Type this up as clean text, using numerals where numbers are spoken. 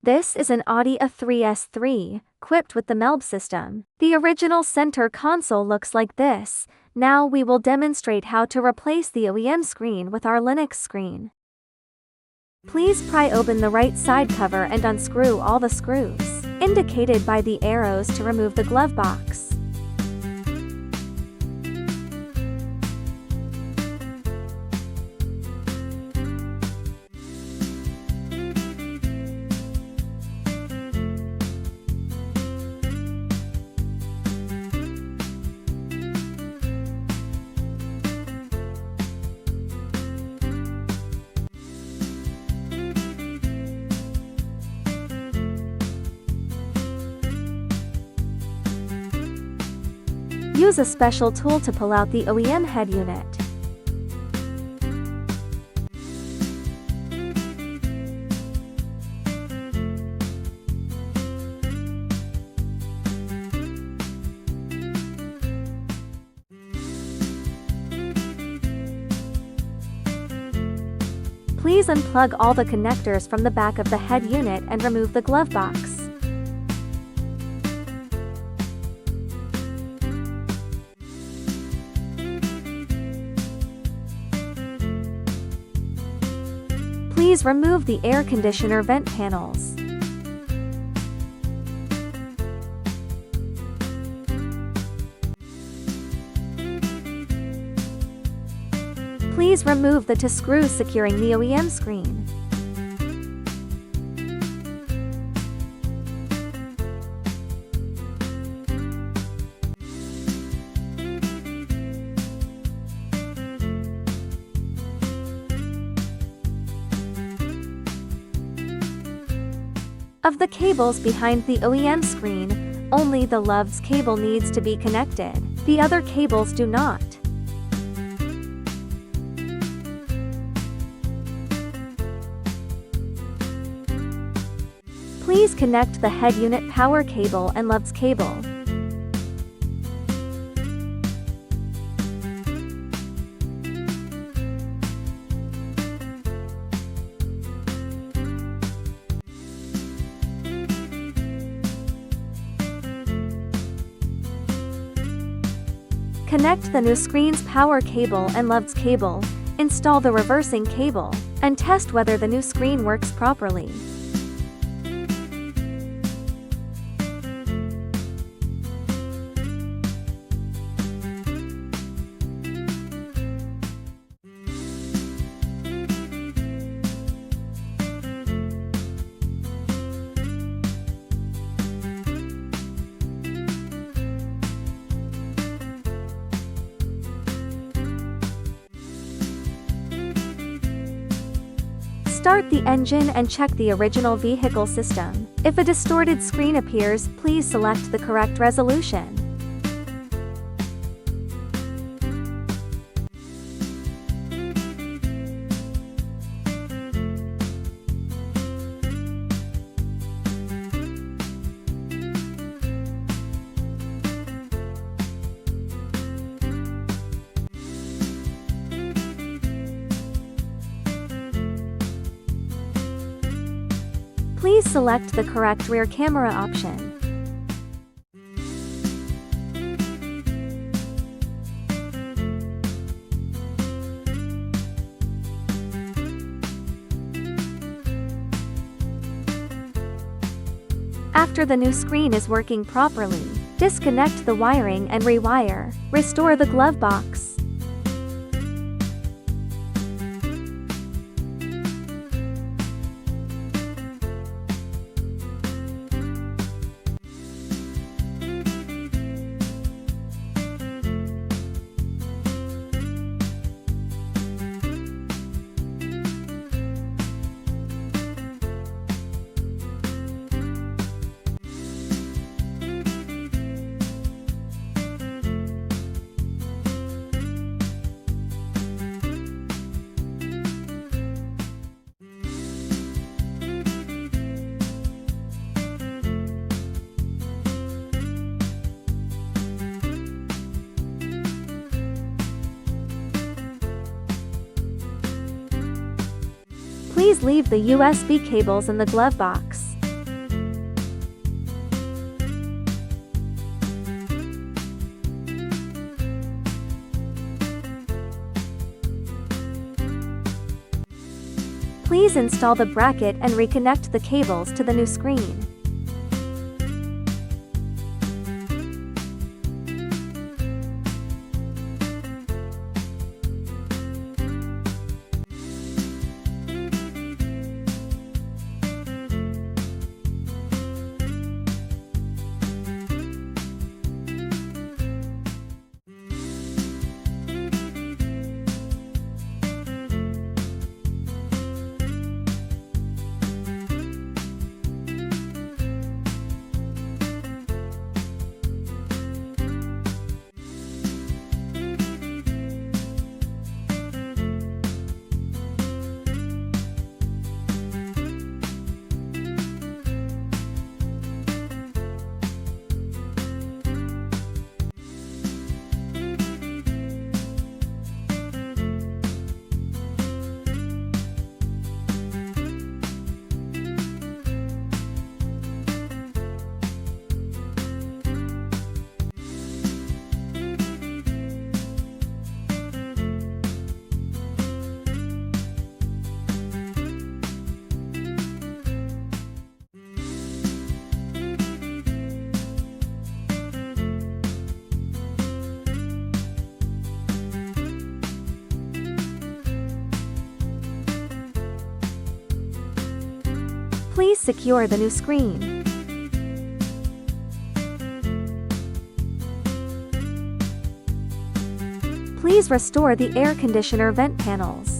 This is an Audi A3 S3, equipped with the MELB system. The original center console looks like this. Now we will demonstrate how to replace the OEM screen with our Linux screen. Please pry open the right side cover and unscrew all the screws, indicated by the arrows, to remove the glove box. Use a special tool to pull out the OEM head unit. Please unplug all the connectors from the back of the head unit and remove the glove box. Please remove the air conditioner vent panels. Please remove the two screws securing the OEM screen. Of the cables behind the OEM screen, only the LUV's cable needs to be connected. The other cables do not. Please connect the head unit power cable and LUV's cable. Connect the new screen's power cable and LUV's cable, install the reversing cable, and test whether the new screen works properly. Start the engine and check the original vehicle system. If a distorted screen appears, please select the correct resolution. Please select the correct rear camera option. After the new screen is working properly, disconnect the wiring and rewire. Restore the glove box. Please leave the USB cables in the glove box. Please install the bracket and reconnect the cables to the new screen. Please secure the new screen. Please restore the air conditioner vent panels.